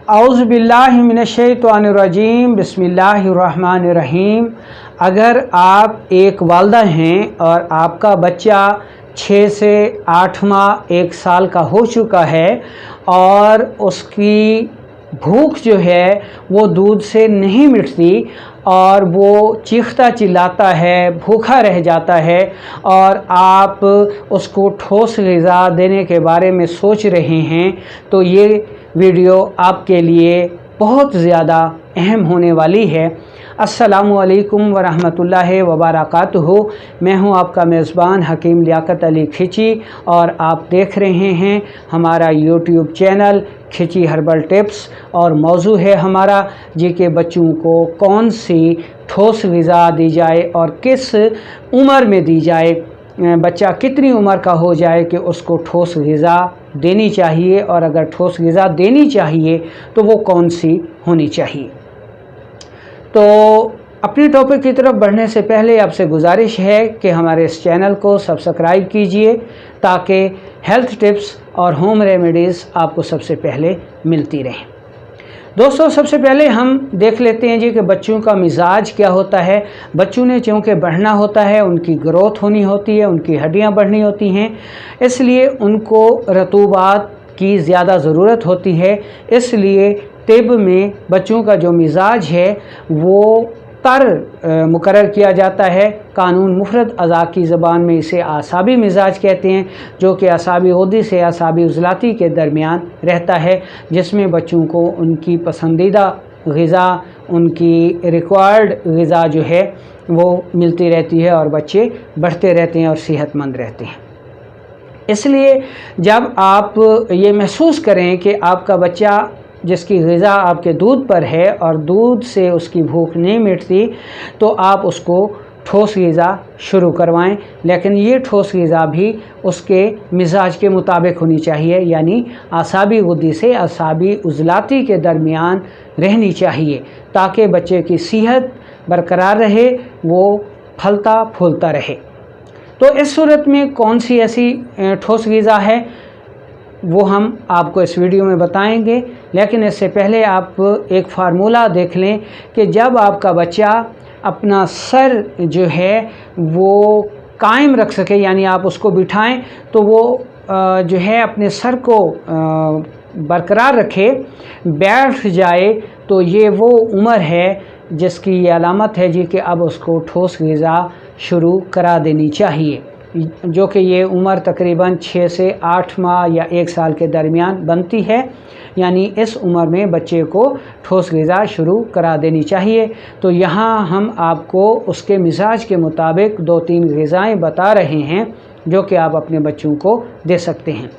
औज़ु बिल्लाहि मिनश्शैतानिर्रजीम बिस्मिल्लाहिर्रहमानिर्रहीम। अगर आप एक वालिदा हैं और आपका बच्चा 6 से 8 माह 1 साल का हो चुका है और उसकी भूख जो है वो दूध से नहीं मिटती और वो चीखता चिल्लाता है, भूखा रह जाता है और आप उसको ठोस ग़िज़ा देने के बारे में सोच रहे हैं, तो ये वीडियो आपके लिए बहुत ज़्यादा अहम होने वाली है। अस्सलामु अलैकुम वरहमतुल्लाहि वबरकातुहू। मैं हूं आपका मेज़बान हकीम लियाकत अली खिची और आप देख रहे हैं हमारा यूट्यूब चैनल खिची हर्बल टिप्स। और मौजू है हमारा जी के बच्चों को कौन सी ठोस ग़िज़ा दी जाए और किस उम्र में दी जाए, बच्चा कितनी उम्र का हो जाए कि उसको ठोस ग़िज़ा देनी चाहिए, और अगर ठोस ग़िज़ा देनी चाहिए तो वो कौन सी होनी चाहिए। तो अपने टॉपिक की तरफ बढ़ने से पहले आपसे गुजारिश है कि हमारे इस चैनल को सब्सक्राइब कीजिए ताकि हेल्थ टिप्स और होम रेमेडीज़ आपको सबसे पहले मिलती रहें। दोस्तों, सबसे पहले हम देख लेते हैं जी कि बच्चों का मिजाज क्या होता है। बच्चों ने चूँकि बढ़ना होता है, उनकी ग्रोथ होनी होती है, उनकी हड्डियां बढ़नी होती हैं, इसलिए उनको रतूबात की ज़्यादा ज़रूरत होती है। इसलिए तिब में बच्चों का जो मिजाज है वो मुकर्रर किया जाता है। कानून मुफरद अज़ा की ज़बान में इसे आसाबी मिजाज कहते हैं, जो कि आसाबी गुद्दी से आसाबी उज़लाती के दरमियान रहता है, जिसमें बच्चों को उनकी पसंदीदा ग़िज़ा, उनकी रिक्वायर्ड ग़िज़ा जो है वो मिलती रहती है और बच्चे बढ़ते रहते हैं और सेहतमंद रहते हैं। इसलिए जब आप ये महसूस करें कि आपका बच्चा जिसकी ग़िज़ा आपके दूध पर है और दूध से उसकी भूख नहीं मिटती, तो आप उसको ठोस ग़िज़ा शुरू करवाएं। लेकिन ये ठोस ग़िज़ा भी उसके मिजाज के मुताबिक होनी चाहिए, यानी आसाबी गुद्दी से आसाबी उज़लाती के दरमियान रहनी चाहिए, ताकि बच्चे की सेहत बरकरार रहे, वो फलता फूलता रहे। तो इस सूरत में कौन सी ऐसी ठोस ग़िज़ा है वो हम आपको इस वीडियो में बताएंगे। लेकिन इससे पहले आप एक फार्मूला देख लें कि जब आपका बच्चा अपना सर जो है वो कायम रख सके, यानी आप उसको बिठाएं तो वो जो है अपने सर को बरकरार रखे, बैठ जाए, तो ये वो उम्र है जिसकी ये अलामत है जी कि अब उसको ठोस ग़िज़ा शुरू करा देनी चाहिए, जो कि ये उम्र तकरीबन 6 से 8 माह या 1 साल के दरमियान बनती है। यानी इस उम्र में बच्चे को ठोस ग़िज़ा शुरू करा देनी चाहिए। तो यहाँ हम आपको उसके मिजाज के मुताबिक 2-3 ग़िज़ाएँ बता रहे हैं जो कि आप अपने बच्चों को दे सकते हैं।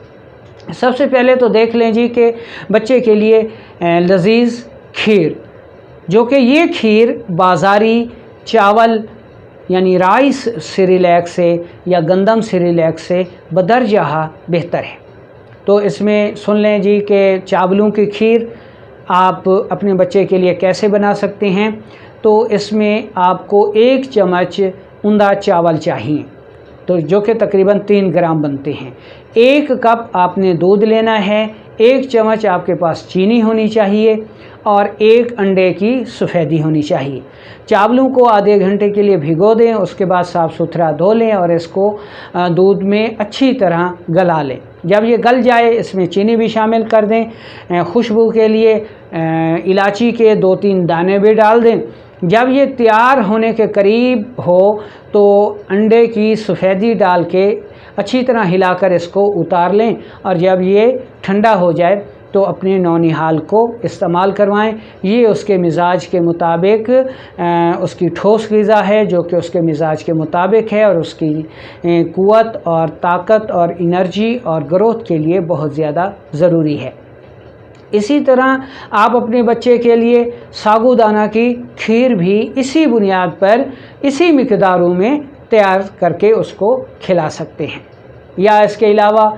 सबसे पहले तो देख लें जी कि बच्चे के लिए लज़ीज़ खीर, जो कि ये खीर बाज़ारी चावल यानी राइस सिरिलैक से या गंदम सिरिलैक से बदरजहा बेहतर है। तो इसमें सुन लें जी कि चावलों की खीर आप अपने बच्चे के लिए कैसे बना सकते हैं। तो इसमें आपको 1 चम्मच उंदा चावल चाहिए, तो जो कि तकरीबन 3 ग्राम बनते हैं। 1 कप आपने दूध लेना है, 1 चम्मच आपके पास चीनी होनी चाहिए और 1 अंडे की सफ़ेदी होनी चाहिए। चावलों को आधे घंटे के लिए भिगो दें, उसके बाद साफ़ सुथरा धो लें और इसको दूध में अच्छी तरह गला लें। जब ये गल जाए इसमें चीनी भी शामिल कर दें, खुशबू के लिए इलायची के 2-3 दाने भी डाल दें। जब ये तैयार होने के करीब हो तो अंडे की सफ़ेदी डाल के अच्छी तरह हिलाकर इसको उतार लें, और जब ये ठंडा हो जाए तो अपने नौनिहाल को इस्तेमाल करवाएं। ये उसके मिजाज के मुताबिक उसकी ठोस ग़िज़ा है, जो कि उसके मिजाज के मुताबिक है और उसकी क़ुव्वत और ताकत और एनर्जी और ग्रोथ के लिए बहुत ज़्यादा ज़रूरी है। इसी तरह आप अपने बच्चे के लिए साबूदाना की खीर भी इसी बुनियाद पर इसी मिक़दारों में तैयार करके उसको खिला सकते हैं। या इसके अलावा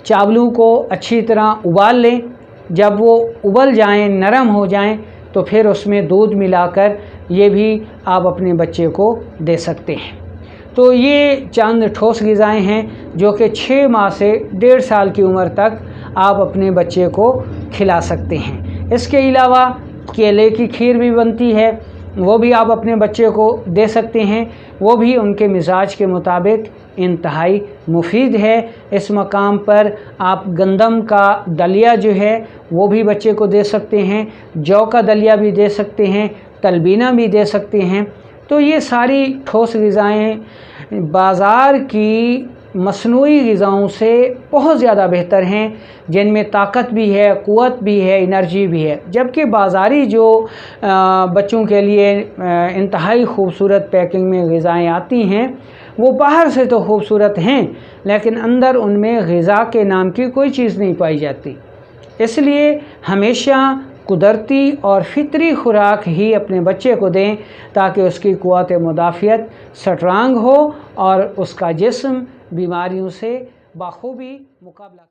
चावलों को अच्छी तरह उबाल लें, जब वो उबल जाएं, नरम हो जाएं, तो फिर उसमें दूध मिलाकर ये भी आप अपने बच्चे को दे सकते हैं। तो ये चंद ठोस ग़िज़ाएँ हैं जो कि 6 माह से 1.5 साल की उम्र तक आप अपने बच्चे को खिला सकते हैं। इसके अलावा केले की खीर भी बनती है, वो भी आप अपने बच्चे को दे सकते हैं, वो भी उनके मिजाज के मुताबिक इंतहाई मुफीद है। इस मकाम पर आप गंदम का दलिया जो है वो भी बच्चे को दे सकते हैं, जौ का दलिया भी दे सकते हैं, तलबीना भी दे सकते हैं। तो ये सारी ठोस ग़िज़ाएँ बाज़ार की मसनूई ग़िज़ाओं से बहुत ज़्यादा बेहतर हैं, जिनमें ताकत भी है, क़ुव्वत भी है, एनर्जी भी है। जबकि बाज़ारी जो बच्चों के लिए इंतहाई खूबसूरत पैकिंग में ग़िज़ाएँ आती हैं, वो बाहर से तो खूबसूरत हैं लेकिन अंदर उनमें ग़िज़ा के नाम की कोई चीज़ नहीं पाई जाती। इसलिए हमेशा कुदरती और फ़ितरी खुराक ही अपने बच्चे को दें ताकि उसकी क़ुव्वत मुदाफ़ियत स्ट्रांग हो और उसका जिस्म बीमारियों से बखूबी मुकाबला